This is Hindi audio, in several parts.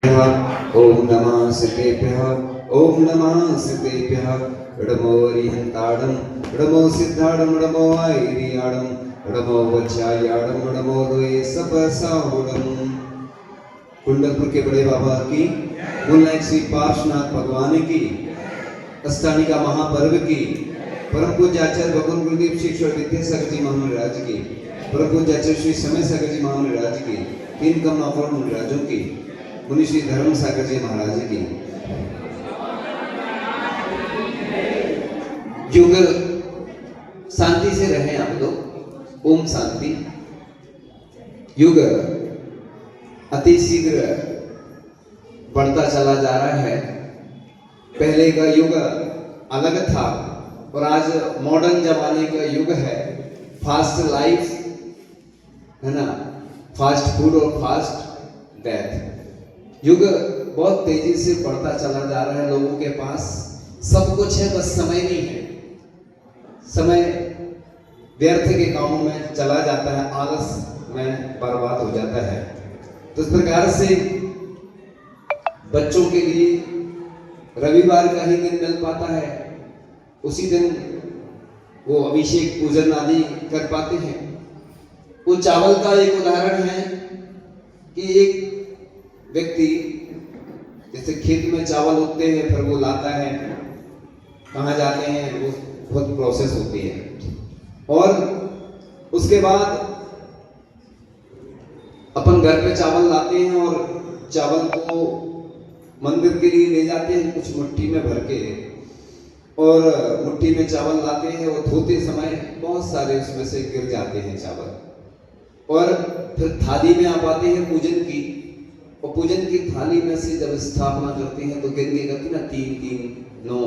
ओम नमः सिद्धेभ्यः ओम नमः सिद्धेभ्यः ऋडमो अरिहन्ताडं ऋडमो सिद्धाडं ऋडमो ऐरियाडं ऋडमो वज्रायाडं ऋडमो द्वे सपसाहुडं। कुंडलपुर के बड़े बाबा की, गुरुनायक श्री पार्श्वनाथ भगवान की, अष्टानी का महापर्व की, परम पूज्य आचार्य भगवान गुरुदेव श्री ईश्वर विद्यासागर जी महाराज की, परम पूज्य आचार्य श्री समय सागर जी महाराज की, तीन कमलापुर महाराजों की, मुनि श्री धर्म सागर जी महाराज की। युगल शांति से रहे आप लोग। ओम शांति। युग अति शीघ्र बढ़ता चला जा रहा है। पहले का युग अलग था और आज मॉडर्न जमाने का युग है। फास्ट लाइफ है ना, फास्ट फूड और फास्ट डेथ। युग बहुत तेजी से बढ़ता चला जा रहा है। लोगों के पास सब कुछ है, बस समय नहीं है। समय व्यर्थ के कामों में चला जाता है, आलस में बर्बाद हो जाता है। तो इस प्रकार से बच्चों के लिए रविवार का ही दिन मिल पाता है, उसी दिन वो अभिषेक पूजन आदि कर पाते हैं। वो चावल का एक उदाहरण है कि एक व्यक्ति जैसे खेत में चावल उगते हैं, फिर वो लाता है, कहाँ जाते हैं, वो बहुत प्रोसेस होती है। और उसके बाद अपन घर पे चावल लाते हैं और चावल को मंदिर के लिए ले जाते हैं कुछ मुट्ठी में भर के, और मुट्ठी में चावल लाते हैं और धोते समय बहुत सारे उसमें से गिर जाते हैं चावल। और फिर थाली में आ पाते हैं पूजन की, और पूजन की थाली में से जब स्थापना करते हैं तो गिनती करती ना 3 3 9,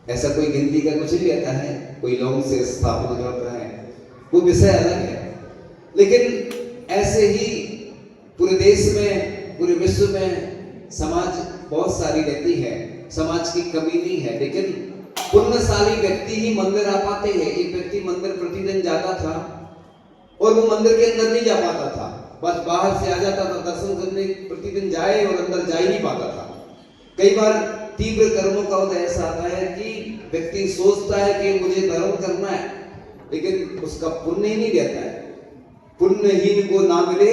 ऐसा कोई गिनती का कुछ नहीं रहता है। कोई लोग से स्थापना करता है, वो विषय अलग है। लेकिन ऐसे ही पूरे देश में, पूरे विश्व में समाज बहुत सारी रहती है, समाज की कमी नहीं है। लेकिन पुण्यशाली व्यक्ति ही मंदिर आ पाते हैं। एक व्यक्ति मंदिर प्रतिदिन जाता था और वो मंदिर के अंदर नहीं जा पाता था, बस बाहर से आ जाता था दर्शन करने, प्रतिदिन जाए और अंदर जा ही नहीं पाता था। कई बार तीव्र कर्मों का उदय ऐसा आता है कि व्यक्ति सोचता है कि मुझे धर्म करना है, लेकिन उसका पुण्य ही नहीं रहता है। पुण्यहीन को ना मिले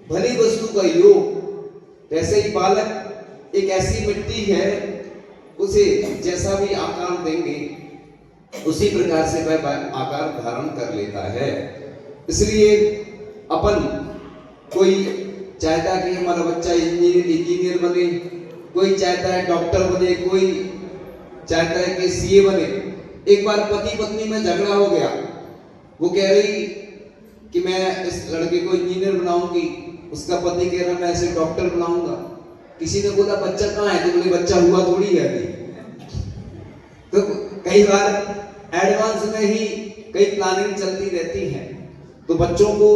भली वस्तु का योग। ऐसे ही बालक एक ऐसी मिट्टी है, उसे जैसा भी आकार देंगे उसी प्रकार से वह आकार धारण कर लेता है। इसलिए अपन कोई चाहता है कि हमारा बच्चा इंजीनियर बने, कोई चाहता है डॉक्टर बने, कोई चाहता है कि सीए बने। एक बार पति पत्नी में झगड़ा हो गया। वो कह रही कि मैं इस लड़के को इंजीनियर बनाऊंगी, उसका पति कह रहा मैं ऐसे डॉक्टर बनाऊंगा। किसी ने बोला बच्चा कहाँ है, तो बोले बच्चा हुआ थोड़ी है अभी। तो कई बार एडवांस में ही कई प्लानिंग चलती रहती है। तो बच्चों को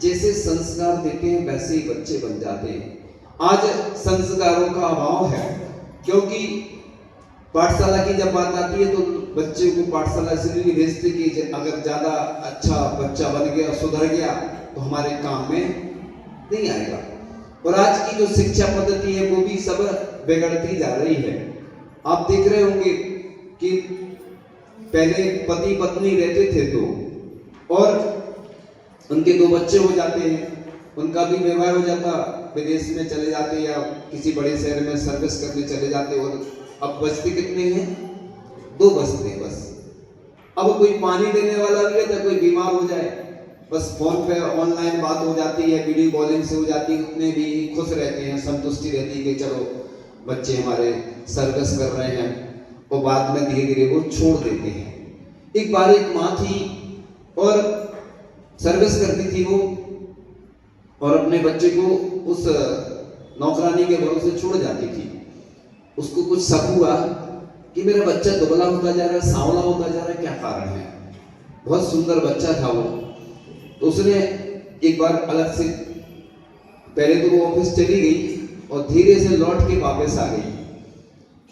जैसे संस्कार देते हैं वैसे ही बच्चे बन जाते हैं। आज संस्कारों का अभाव है, क्योंकि पाठशाला की जब बात आती है तो बच्चे को पाठशाला इसलिए नहीं भेजते कि अगर ज्यादा अच्छा बच्चा बन गया, सुधर गया तो हमारे काम में नहीं आएगा। और आज की जो शिक्षा पद्धति है वो भी सब बिगड़ती जा रही है। आप देख रहे होंगे कि पहले पति पत्नी रहते थे तो, और उनके 2 बच्चे हो जाते हैं, उनका भी विवाह हो जाता, विदेश में चले जाते या किसी बड़े शहर में सर्विस करने चले जाते। और अब बचते कितने हैं, 2 बचते हैं बस। अब कोई पानी देने वाला नहीं रहता, कोई बीमार हो जाए बस फोन पे ऑनलाइन बात हो जाती है, वीडियो कॉलिंग से हो जाती है। उतने भी खुश रहते हैं, संतुष्टि रहती है कि चलो बच्चे हमारे सर्विस कर रहे हैं, और बाद में धीरे धीरे वो छोड़ देते हैं। एक बार एक माँ थी और सर्विस करती थी वो, और अपने बच्चे को उस नौकरानी के भरोसे छोड़ जाती थी। उसको कुछ शक हुआ कि मेरा बच्चा दुबला होता जा रहा है, सांवला होता जा रहा है, क्या कारण है। बहुत सुंदर बच्चा था वो। तो उसने एक बार अलग से, पहले तो वो ऑफिस चली गई और धीरे से लौट के वापस आ गई,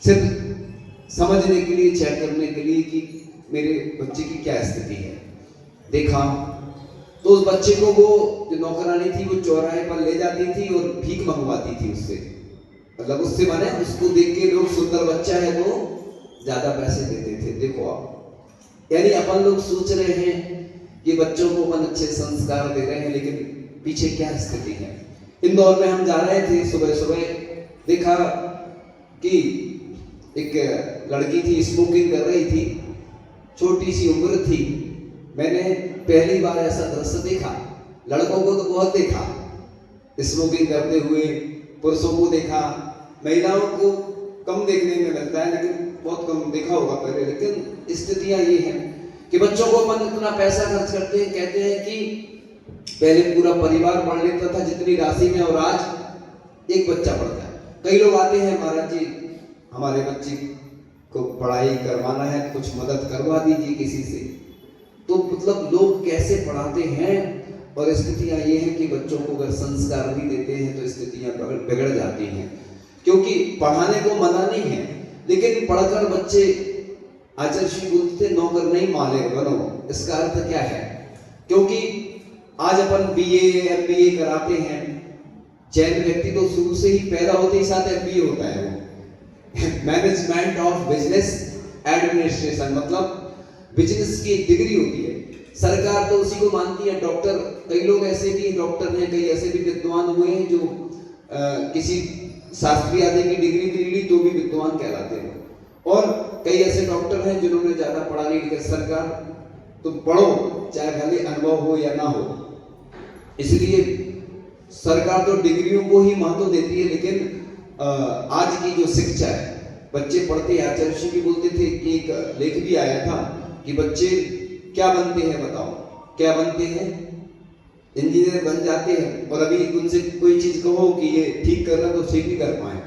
सिर्फ समझने के लिए, चेक करने के लिए कि मेरे बच्चे की क्या स्थिति है। देखा तो उस बच्चे को वो जो नौकरानी थी वो चौराहे पर ले जाती थी और भीख मंगवाती थी उससे, मतलब उससे माने उसको देख के लोग सुंदर बच्चा है तो ज्यादा पैसे देते थे। देखो आप, यानी अपन लोग सोच रहे हैं कि बच्चों को अपन अच्छे संस्कार दे रहे हैं, लेकिन पीछे क्या स्थिति है। इंदौर में हम जा रहे थे, सुबह सुबह देखा कि एक लड़की थी, स्मोकिंग कर रही थी, छोटी सी उम्र थी। मैंने पहली बार ऐसा दृश्य देखा। लड़कों को तो बहुत देखा स्मोकिंग करते हुए, पुरुषों को देखा, महिलाओं को कम देखने में मिलता है, लेकिन बहुत कम देखा होगा पहले। लेकिन स्थितियां ये हैं कि बच्चों को अपन इतना पैसा खर्च करते हैं, कहते हैं कि पहले पूरा परिवार पढ़ लेता था जितनी राशि में, और आज एक बच्चा पढ़ता है। कई लोग आते हैं, महाराज जी हमारे बच्चे को पढ़ाई करवाना है, कुछ मदद करवा दीजिए किसी से। तो मतलब लोग कैसे पढ़ाते हैं, और स्थितियां ये हैं कि बच्चों को अगर संस्कार भी देते हैं तो स्थितियां बिगड़ जाती हैं, क्योंकि पढ़ाने को मना नहीं है, लेकिन पढ़कर बच्चे, आचार्य श्री बोलते नौकर नहीं मालिक बनो। इसका अर्थ क्या है? क्योंकि आज अपन बीए एमबीए कराते हैं, जैन व्यक्ति तो शुरू से ही पैदा होते ही साथ एमबीए होता है, वो मैनेजमेंट ऑफ बिजनेस एडमिनिस्ट्रेशन, मतलब बिजनेस की एक डिग्री होती है। सरकार तो उसी को मानती है। डॉक्टर, कई लोग ऐसे भी डॉक्टर हैं, कई ऐसे भी विद्वान हुए हैं जो किसी शास्त्री आदि की डिग्री भी ली तो भी विद्वान कहलाते हैं, और कई ऐसे डॉक्टर हैं जिन्होंने ज्यादा पढ़ा नहीं लिखा। सरकार तुम पढ़ो, चाहे भले अनुभव हो या ना हो, इसलिए सरकार तो डिग्रियों को ही महत्व देती है। लेकिन आज की जो शिक्षा है, बच्चे पढ़ते, आचार्य श्री भी बोलते थे कि एक लेख भी आया था कि बच्चे क्या बनते हैं, बताओ क्या बनते हैं? इंजीनियर बन जाते हैं, और अभी उनसे कोई चीज कहो कि ये ठीक करना तो ठीक नहीं कर पाए।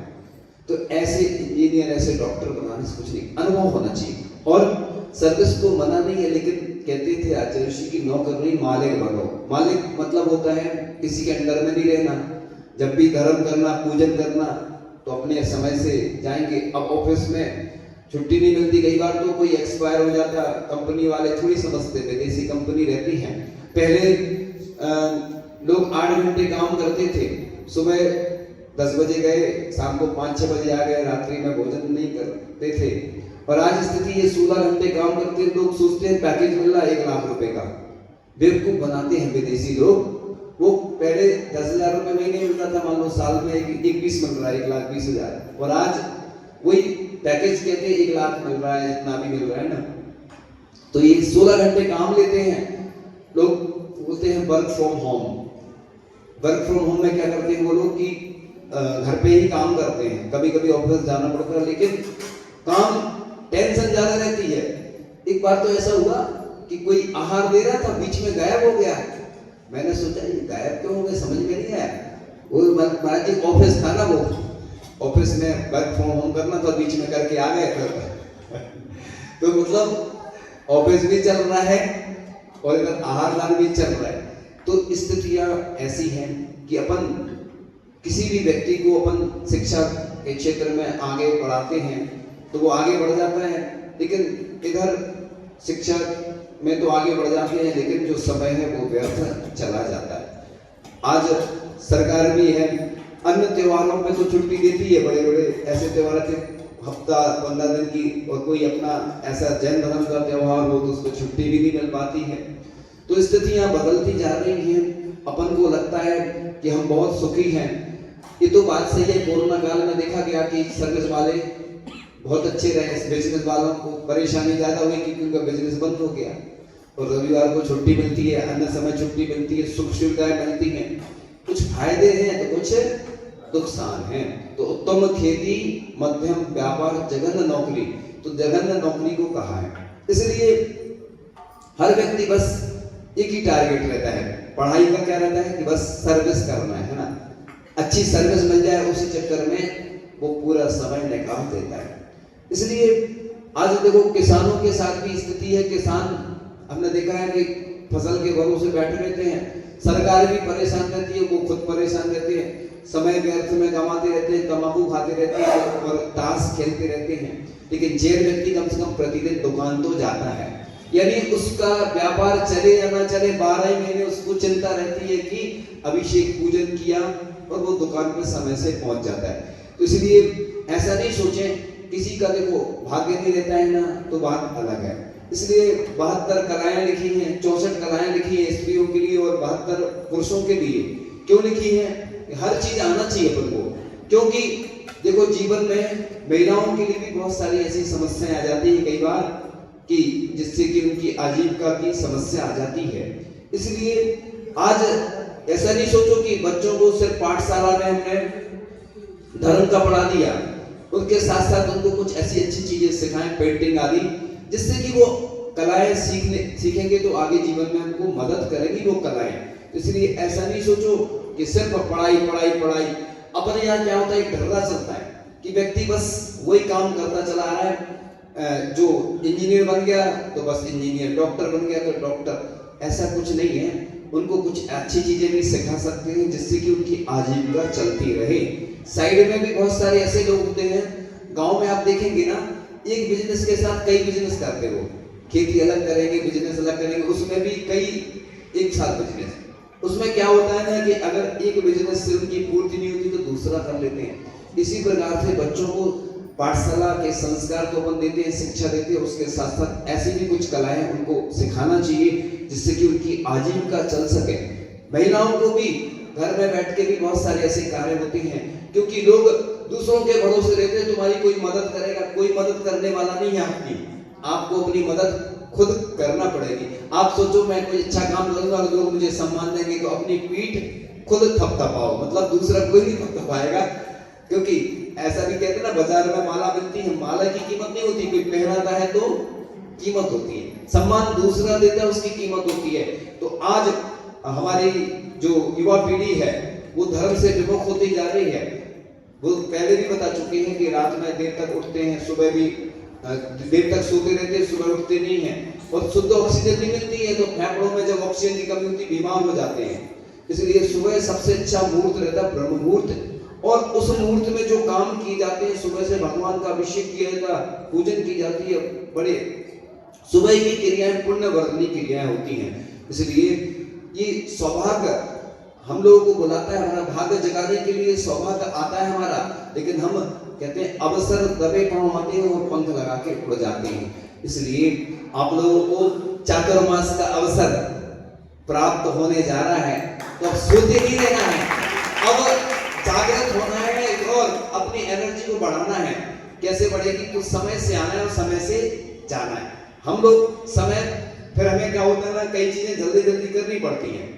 तो ऐसे इंजीनियर, ऐसे डॉक्टर बनाने से कुछ नहीं, अनुभव होना चाहिए। और सर्विस को मना नहीं है, लेकिन कहते थे आचार्य ऋषि की नौकर नहीं मालिक बनो। मालिक मतलब होता है किसी के अंडर में नहीं रहना, जब भी धर्म करना, पूजन करना तो अपने समय से जाएंगे। अब ऑफिस में छुट्टी नहीं मिलती, कई बार तो कोई एक्सपायर हो जाता, कंपनी वाले थोड़ी समझते, विदेशी कंपनी रहती है। पहले लोग 8 घंटे काम करते थे, सुबह 10 बजे गए, शाम को 5-6 बजे आ गए, रात्रि में भोजन नहीं करते थे। और आज स्थिति ये 16 घंटे काम करते हैं। लोग सोचते हैं पैकेज मिल रहा है 1 लाख रुपए का, बेवकूफ बनाते हैं विदेशी लोग। वो पहले 10,000 रुपए महीने मिलता था, मान लो साल में 21 मिल रहा है, 1,20,000, और आज वही पैकेज कहते हैं 1 लाख मिल रहा है, जितना भी मिल रहा है ना। तो ये 16 घंटे काम लेते हैं। लोग बोलते हैं work from home. Work from home में क्या करते हैं वो लोग कि घर पे ही काम करते हैं, कभी कभी ऑफिस जाना पड़ता है, लेकिन काम टेंशन ज्यादा रहती है। एक बार तो ऐसा हुआ कि कोई आहार दे रहा था, बीच में गायब हो गया। मैंने सोचा ये गायब क्यों हो गया, समझ में नहीं आया। वो महाराज जी ऑफिस था ना, वो ऑफिस में वर्क फ्रॉम होम करना था, बीच में करके आ गए। तो मतलब ऑफिस भी चल रहा है और इधर आहार दान भी चल रहा है। तो स्थितियां ऐसी हैं कि अपन किसी भी व्यक्ति को अपन शिक्षा के क्षेत्र में आगे बढ़ाते हैं तो वो आगे बढ़ जाता है, लेकिन इधर शिक्षा में तो आगे बढ़ जाते हैं, लेकिन जो समय है वो व्यर्थ चला जाता है। आज सरकार भी है, अन्य त्योहारों में तो छुट्टी देती है, बड़े बड़े ऐसे त्योहार थे हफ्ता 15 दिन की, और कोई अपना ऐसा जैन धर्म का त्योहार हो तो उसको छुट्टी भी नहीं मिल पाती है। तो स्थितियां बदलती जा रही हैं। अपन को लगता है कि हम बहुत सुखी हैं, ये तो बात सही है। कोरोना काल में देखा गया कि सर्विस वाले बहुत अच्छे रहे, बिजनेस वालों को परेशानी ज्यादा हुई क्योंकि उनका बिजनेस बंद हो गया, और रविवार को छुट्टी मिलती है, अन्य समय छुट्टी मिलती है, सुख सुविधाएं मिलती हैं। कुछ फायदे हैं तो कुछ नुकसान है। तो उत्तम खेती, मध्यम व्यापार, जघन्य नौकरी, तो जघन्य नौकरी को कहा है। इसलिए हर व्यक्ति बस एक ही टारगेट रहता है, पढ़ाई का क्या रहता है कि बस सर्विस करना है ना, अच्छी सर्विस मिल जाए, उसी चक्कर में वो पूरा समय निकाल देता है। इसलिए आज देखो किसानों के साथ भी स्थिति है। किसान, हमने देखा है कि फसल के भरोसे बैठे रहते हैं, सरकार भी परेशान रहती है, वो खुद परेशान रहते हैं, समय व्यर्थ में कमाते रहते हैं, तंबाकू खाते रहते हैं और ताश खेलते रहते हैं। लेकिन जैन व्यक्ति कम से कम प्रतिदिन दुकान तो जाता है, यानी उसका व्यापार चले या ना चले 12 महीने उसको चिंता रहती है कि अभिषेक पूजन किया और वो दुकान पर समय से पहुंच जाता है। तो इसलिए ऐसा नहीं सोचें, किसी का देखो भाग्य नहीं रहता है ना, तो बात अलग है। इसलिए 72 कलाएं लिखी हैं, 64 कलाएं लिखी हैं स्त्रियों के लिए और 72 पुरुषों के लिए। क्यों लिखी है? हर चीज आना चाहिए अपन को, क्योंकि देखो जीवन में महिलाओं के लिए भी बहुत सारी ऐसी समस्याएं आ जाती है कई बार कि जिससे कि उनकी आजीविका की समस्या आ जाती है। इसलिए आज ऐसा नहीं सोचो कि बच्चों को सिर्फ पाठशाला में हमने धर्म का पढ़ा दिया, उनके साथ साथ उनको कुछ ऐसी अच्छी चीजें सिखाएं, पेंटिंग आदि, जिससे कि वो कलाएं सीखेंगे तो आगे जीवन में उनको मदद करेगी वो कलाएं। तो इसलिए ऐसा नहीं सोचो कि सिर्फ पढ़ाई पढ़ाई पढ़ाई। अपने यहाँ क्या होता है, एक ढर्रा चलता है कि व्यक्ति बस वही काम करता चला आ रहा है, जो इंजीनियर बन गया तो बस इंजीनियर, डॉक्टर बन गया तो डॉक्टर। ऐसा कुछ नहीं है, उनको कुछ अच्छी चीजें भी सिखा सकते हैं जिससे कि उनकी आजीविका चलती रहे। साइड में भी बहुत सारे ऐसे लोग होते हैं, गांव में आप देखेंगे ना, एक बिजनेस के साथ कई बिजनेस करते हो, खेती अलग करेंगे, बिजनेस अलग करेंगे, उसमें भी कई एक साथ बिजनेस। उसमें क्या होता है ना कि अगर एक बिजनेस से उनकी पूर्ति नहीं होती तो दूसरा कर लेते हैं। इसी प्रकार से बच्चों को पाठशाला के संस्कार तो अपन देते हैं, शिक्षा देते हैं, उसके साथ साथ ऐसी भी कुछ कलाएं उनको सिखाना चाहिए जिससे कि उनकी आजीविका चल सके। महिलाओं को भी घर में बैठ के भी बहुत सारे ऐसे कार्य होते हैं, क्योंकि लोग दूसरों के भरोसे रहते हैं, तुम्हारी कोई मदद करेगा, कोई मदद करने वाला नहीं है आपकी, आपको अपनी मदद खुद करना पड़ेगी। आप सोचो मैं कोई अच्छा काम करूंगा और लोग मुझे सम्मान देंगे, तो अपनी पीठ खुद थपथपाओ, मतलब दूसरा कोई नहीं थपथपाएगा। क्योंकि ऐसा भी कहते हैं ना, बाजार में माला मिलती है, माला की कीमत नहीं होती, कोई पहनाता है तो कीमत होती है, सम्मान दूसरा देता है उसकी कीमत होती है। तो आज हमारी जो युवा पीढ़ी है वो धर्म से विमुख होती जा रही है। वो पहले भी बता चुके हैं कि रात में देर तक उठते हैं, सुबह भी देर तक सोते रहते हैं, सुबह उठते नहीं हैं, और शुद्ध ऑक्सीजन नहीं मिलती है तो फेफड़ों में जब ऑक्सीजन की कमी होती है बीमार हो जाते हैं। इसलिए सुबह सबसे अच्छा मुहूर्त रहता है ब्रह्म मुहूर्त, और उस मुहूर्त में जो काम किए जाते हैं, सुबह से भगवान का अभिषेक किया जाता है, पूजन की जाती है, बड़े सुबह की क्रियाएं पुण्य वर्धनी क्रियाएं होती हैं। इसलिए ये सौभाग्य हम लोगों को बुलाता है, हमारा भाग्य जगाने के लिए सौभाग्य आता है हमारा, लेकिन हम कहते हैं अवसर दबे पांव आते हैं और पंख लगा के उड़ जाते हैं। इसलिए आप लोगों को चातुर्मास का अवसर प्राप्त होने जा रहा है, तो अब सोते नहीं रहना है, अब जागृत होना है और अपनी एनर्जी को बढ़ाना है। कैसे बढ़ेगी? तो समय से आना है और समय से जाना है। हम लोग समय, फिर हमें क्या होता है ना, कई चीजें जल्दी जल्दी करनी पड़ती हैं।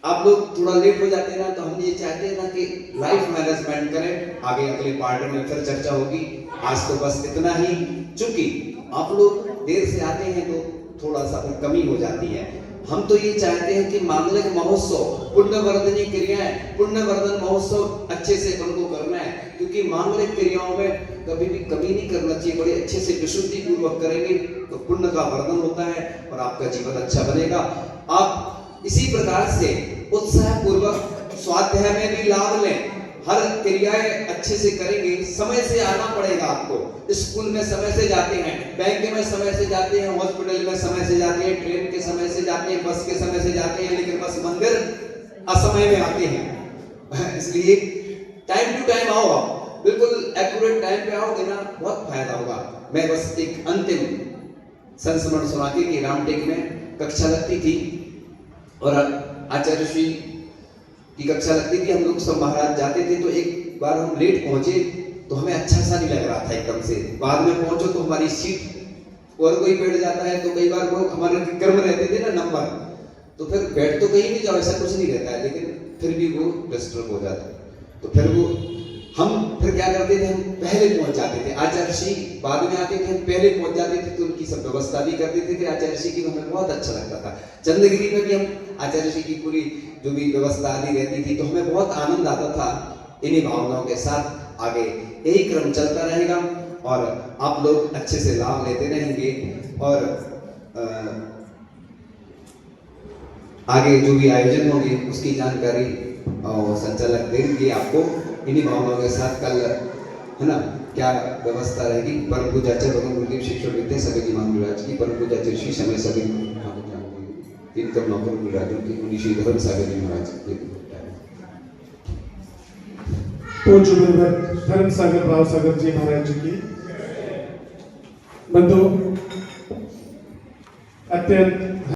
आप लोग थोड़ा लेट हो जाते हैं ना, तो हम ये चाहते हैं ना कि लाइफ मैनेजमेंट करें। आगे अगले पार्ट में फिर चर्चा होगी, आज तो बस इतना ही। चूंकि आप लोग देर से आते हैं तो थोड़ा सा कमी हो जाती है। हम तो ये चाहते हैं कि मांगलिक महोत्सव, पुण्यवर्धनी क्रियाएं, पुण्यवर्धन महोत्सव अच्छे से अपन को करना है, क्योंकि मांगलिक क्रियाओं में कभी भी कमी नहीं करना चाहिए। बड़े अच्छे से विशुद्धि पूर्वक करेंगे तो पुण्य का वर्धन होता है और आपका जीवन अच्छा बनेगा। आप इसी प्रकार से उत्साह पूर्वक स्वाध्याय में भी लाभ लें, हर क्रियाएं अच्छे से करेंगे। समय से आना पड़ेगा आपको। स्कूल में समय से जाते हैं, बैंक में समय से जाते हैं, हॉस्पिटल में समय से जाते हैं, ट्रेन के समय से जाते हैं, बस के समय से जाते हैं, लेकिन बस मंदिर असमय में आते हैं। इसलिए टाइम टू टाइम आओ, आप बिल्कुल एक्यूरेट टाइम पे आओगे ना, बहुत फायदा होगा। मैं बस एक अंतिम संस्मरण सुना के कि रामटेक में कक्षा लगती थी और आचार्य श्री की कक्षा लगती थी, हम लोग सब महाराज जाते थे। तो एक बार हम लेट पहुंचे तो हमें अच्छा सा नहीं लग रहा था एकदम से। बाद में पहुंचो तो हमारी सीट और कोई बैठ जाता है, तो कई बार लोग हमारे क्रम रहते थे ना नंबर, तो फिर बैठ तो कहीं नहीं जाओ, ऐसा कुछ नहीं रहता है, लेकिन फिर भी वो डिस्टर्ब हो जाता है। तो फिर वो हम फिर क्या करते थे, हम पहले पहुंच जाते थे। आचार्य श्री बाद में आते थे, हम पहले पहुंच जाते थे, तो उनकी सब व्यवस्था भी कर देते थे आचार्य श्री की, हमें बहुत अच्छा लगता था। चंद्रगिरी में भी हम आचार्य श्री की पूरी जो भी व्यवस्था आदि रहती थी, तो हमें बहुत आनंद आता था। इन्हीं भावनाओं के साथ आगे यही क्रम चलता रहेगा और आप लोग अच्छे से लाभ लेते रहेंगे, और आगे जो भी आयोजन होंगे उसकी जानकारी और संचालक देंगे आपको। इन्हीं भावनाओं के साथ कल है ना, क्या व्यवस्था रहेगी। परम पूज्य आचार्य भगवान गुरुदेव शिक्षक विद्यासागर जी महाराज की, परम पूज्य आचार्य श्री समय सभी तीन कम नौकर गुरुराजों की, मुनि श्री धर्म सागर जी महाराज की। पूज्य गुरुवर धर्म सागर राव सागर जी महाराज जी की। बंधु, अत्यंत